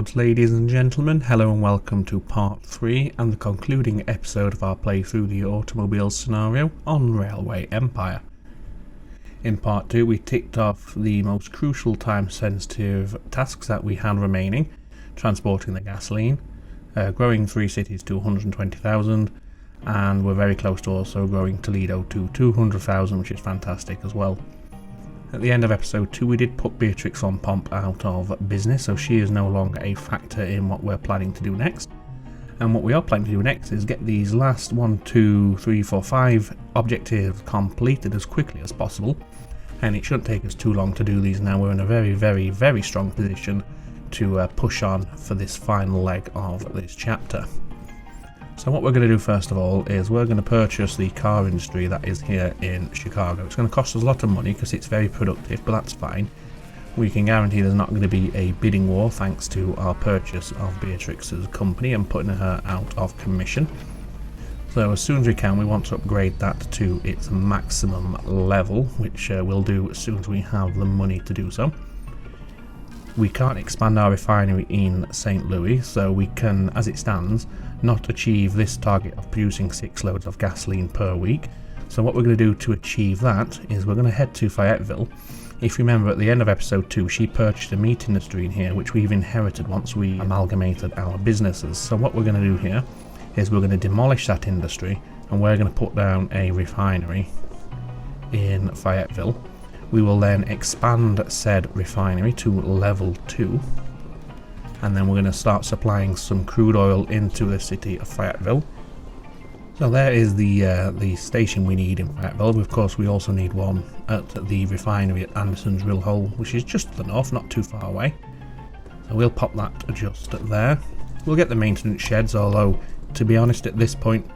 Lords, ladies and gentlemen, hello and welcome to part 3 and the concluding episode of our playthrough the automobile scenario on Railway Empire. In part 2 we ticked off the most crucial time sensitive tasks that we had remaining, transporting the gasoline, growing 3 cities to 120,000, and we're very close to also growing Toledo to 200,000, which is fantastic as well. At the end of episode 2 we did put Beatrix von Pomp out of business, so she is no longer a factor in what we're planning to do next. And what we are planning to do next is get these last 1, 2, 3, 4, 5 objectives completed as quickly as possible. And it shouldn't take us too long to do these now. We're in a very strong position to push on for this final leg of this chapter. So what we're going to do first of all is we're going to purchase the car industry that is here in Chicago. It's going to cost us a lot of money because it's very productive, but that's fine. We can guarantee there's not going to be a bidding war thanks to our purchase of Beatrix's company and putting her out of commission. So as soon as we can, we want to upgrade that to its maximum level, which we'll do as soon as we have the money to do so. We can't expand our refinery in St. Louis, so we can, as it stands, not achieve this target of producing 6 loads of gasoline per week. So what we're going to do to achieve that is we're going to head to Fayetteville. If you remember, at the end of episode 2 she purchased a meat industry in here, which we've inherited once we amalgamated our businesses. So what we're going to do here is we're going to demolish that industry and we're going to put down a refinery in Fayetteville. We will then expand said refinery to level 2, and then we're going to start supplying some crude oil into the city of Fayetteville. So there is the station we need in Fayetteville. Of course we also need one at the refinery at Anderson's Drill Hole, which is just to the north, not too far away. So we'll pop that just there. We'll get the maintenance sheds, although to be honest at this point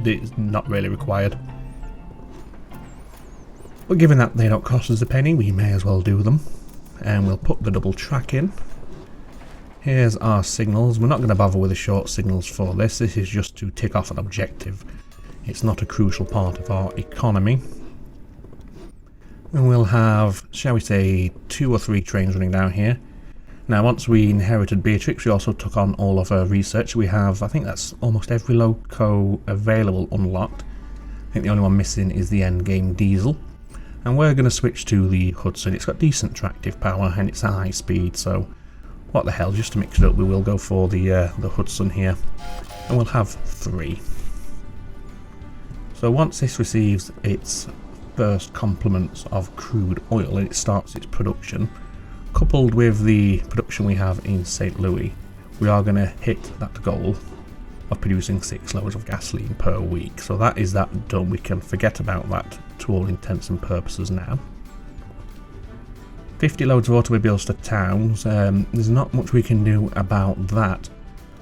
it's not really required. But given that they don't cost us a penny, we may as well do them. And we'll put the double track in. Here's our signals. We're not going to bother with the short signals for this. This is just to tick off an objective. It's not a crucial part of our economy. And we'll have, shall we say, 2 or 3 trains running down here. Now once we inherited Beatrix we also took on all of her research. We have, I think that's almost every loco available unlocked. I think the only one missing is the endgame diesel. And we're going to switch to the Hudson. It's got decent tractive power and it's a high speed, so what the hell, just to mix it up we will go for the Hudson here, and we'll have 3. So once this receives its first complements of crude oil and it starts its production, coupled with the production we have in St. Louis, we are going to hit that goal of producing 6 loads of gasoline per week. So that is that done. We can forget about that to all intents and purposes now. 50 loads of automobiles to towns. There's not much we can do about that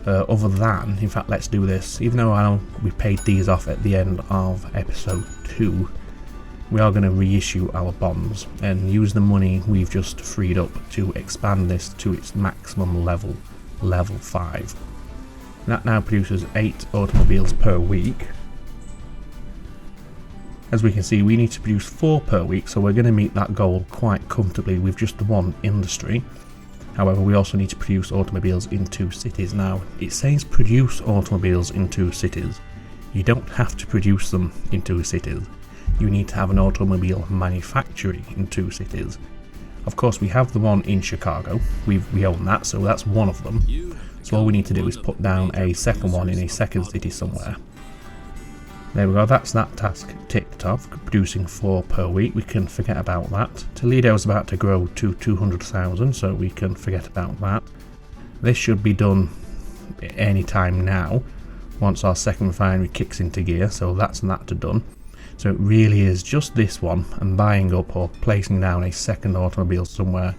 other than, in fact let's do this, even though I know we paid these off at the end of episode 2, we are going to reissue our bonds and use the money we've just freed up to expand this to its maximum level, level 5. That now produces 8 automobiles per week. As we can see, we need to produce 4 per week, so we're going to meet that goal quite comfortably with just one industry. However, we also need to produce automobiles in 2 cities. Now, it says produce automobiles in 2 cities. You don't have to produce them in 2 cities. You need to have an automobile manufacturing in 2 cities. Of course, we have the one in Chicago. We own that, so that's one of them. So all we need to do is put down a second one in a second city somewhere. There we go, that's that task ticked off, producing 4 per week. We can forget about that. Toledo's about to grow to 200,000, so we can forget about that. This should be done any time now, once our second refinery kicks into gear, so that's that done. So it really is just this one, and buying up or placing down a second automobile somewhere,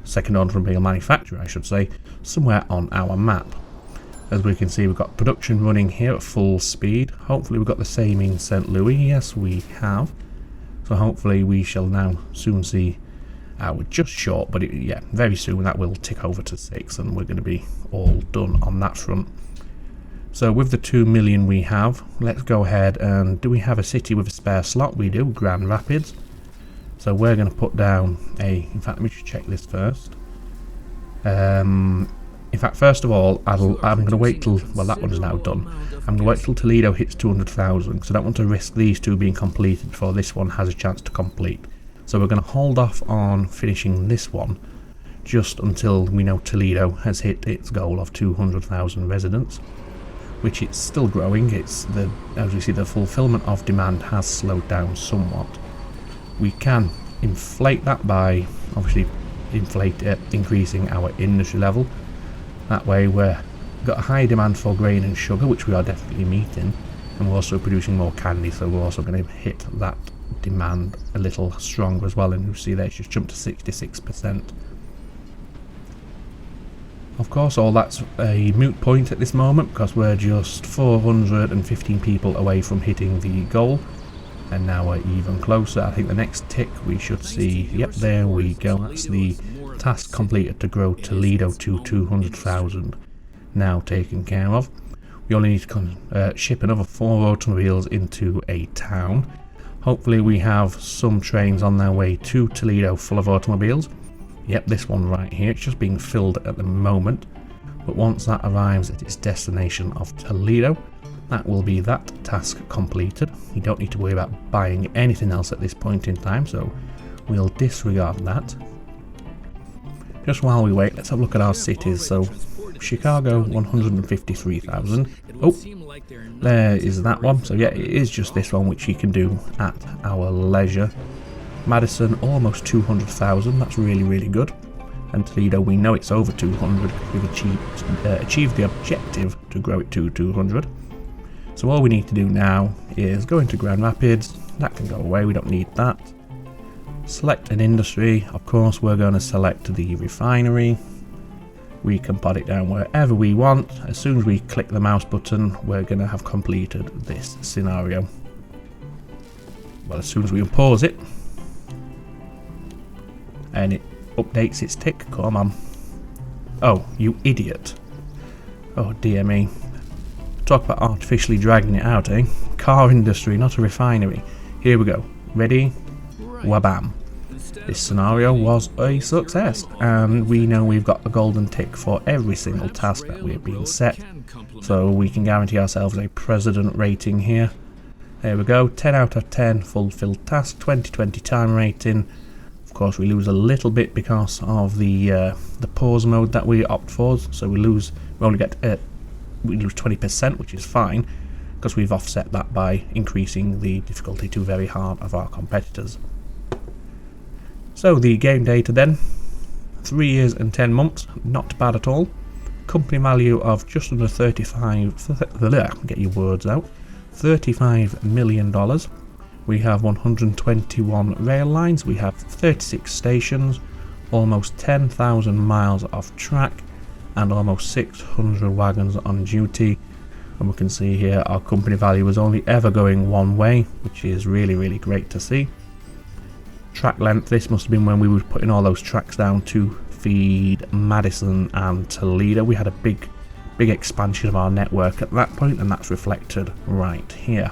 second automobile manufacturer I should say, somewhere on our map. As we can see, we've got production running here at full speed. Hopefully we've got the same in St. Louis. Yes, we have. So hopefully we shall now soon see, we're just short, but yeah, very soon that will tick over to 6 and we're going to be all done on that front. So with the 2 million we have, let's go ahead and, do we have a city with a spare slot? We do, Grand Rapids. So we're going to put down a, in fact let me just check this first. In fact, first of all, I'm going to wait till, well, that one's now done. I'm going to wait till Toledo hits 200,000, because I don't want to risk these two being completed before this one has a chance to complete. So we're going to hold off on finishing this one just until we know Toledo has hit its goal of 200,000 residents, which it's still growing. It's as we see, the fulfillment of demand has slowed down somewhat. We can inflate that by obviously increasing our industry level. That way we've got a high demand for grain and sugar, which we are definitely meeting, and we're also producing more candy, so we're also going to hit that demand a little stronger as well. And you see there it's just jumped to 66%. Of course, all that's a moot point at this moment, because we're just 415 people away from hitting the goal, and now we're even closer. I think the next tick we should see, yep, there we go, that's the task completed to grow Toledo to 200,000 now taken care of. We only need to ship another 4 automobiles into a town. Hopefully we have some trains on their way to Toledo full of automobiles. Yep, this one right here, it's just being filled at the moment, but once that arrives at its destination of Toledo, that will be that task completed. You don't need to worry about buying anything else at this point in time, so we'll disregard that. Just while we wait, let's have a look at our cities. So Chicago, 153,000. Oh, there is that one. So yeah, it is just this one, which you can do at our leisure. Madison, almost 200,000. That's really, really good. And Toledo, we know it's over 200. We've achieved the objective to grow it to 200. So all we need to do now is go into Grand Rapids. That can go away, we don't need that. Select an industry. Of course, we're going to select the refinery. We can put it down wherever we want. As soon as we click the mouse button, we're going to have completed this scenario. Well, as soon as we pause it, and it updates its tick. Come on. Oh, you idiot. Oh dear me. Talk about artificially dragging it out, eh? Car industry, not a refinery. Here we go. Ready? Wabam. This scenario was a success, and we know we've got the golden tick for every single task that we're being set, so we can guarantee ourselves a president rating here. There we go, 10 out of 10 fulfilled task, 2020 time rating. Of course, we lose a little bit because of the pause mode that we opt for, so we lose 20%, which is fine, because we've offset that by increasing the difficulty to very hard of our competitors. So the game data then, 3 years and 10 months, not bad at all. Company value of just under $35 million. We have 121 rail lines, we have 36 stations, almost 10,000 miles of track, and almost 600 wagons on duty. And we can see here our company value is only ever going one way, which is really, really great to see. Track length, this must have been when we were putting all those tracks down to feed Madison and Toledo. We had a big expansion of our network at that point, and that's reflected right here.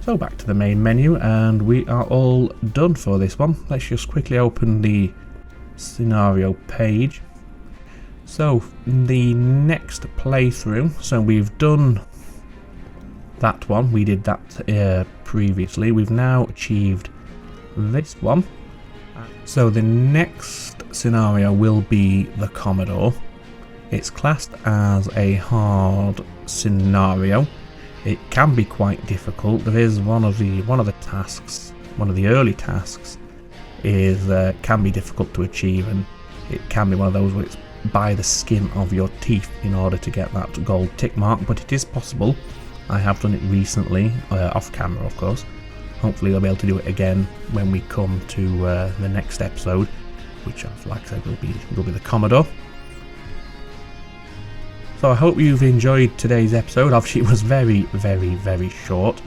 So back to the main menu, and we are all done for this one. Let's just quickly open the scenario page. So the next playthrough, so we've done that one, we did that previously. We've now achieved this one. So the next scenario will be the Commodore. It's classed as a hard scenario. It can be quite difficult. There is one of the early tasks is can be difficult to achieve, and it can be one of those where it's by the skin of your teeth in order to get that gold tick mark, but it is possible. I have done it recently, off camera of course. Hopefully I'll be able to do it again when we come to the next episode, which, like I said, will be the Commodore. So I hope you've enjoyed today's episode. Obviously it was very, very, very short.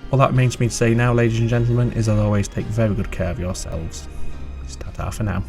All that remains for me to say now, ladies and gentlemen, is as always, take very good care of yourselves. Ta-ta for now.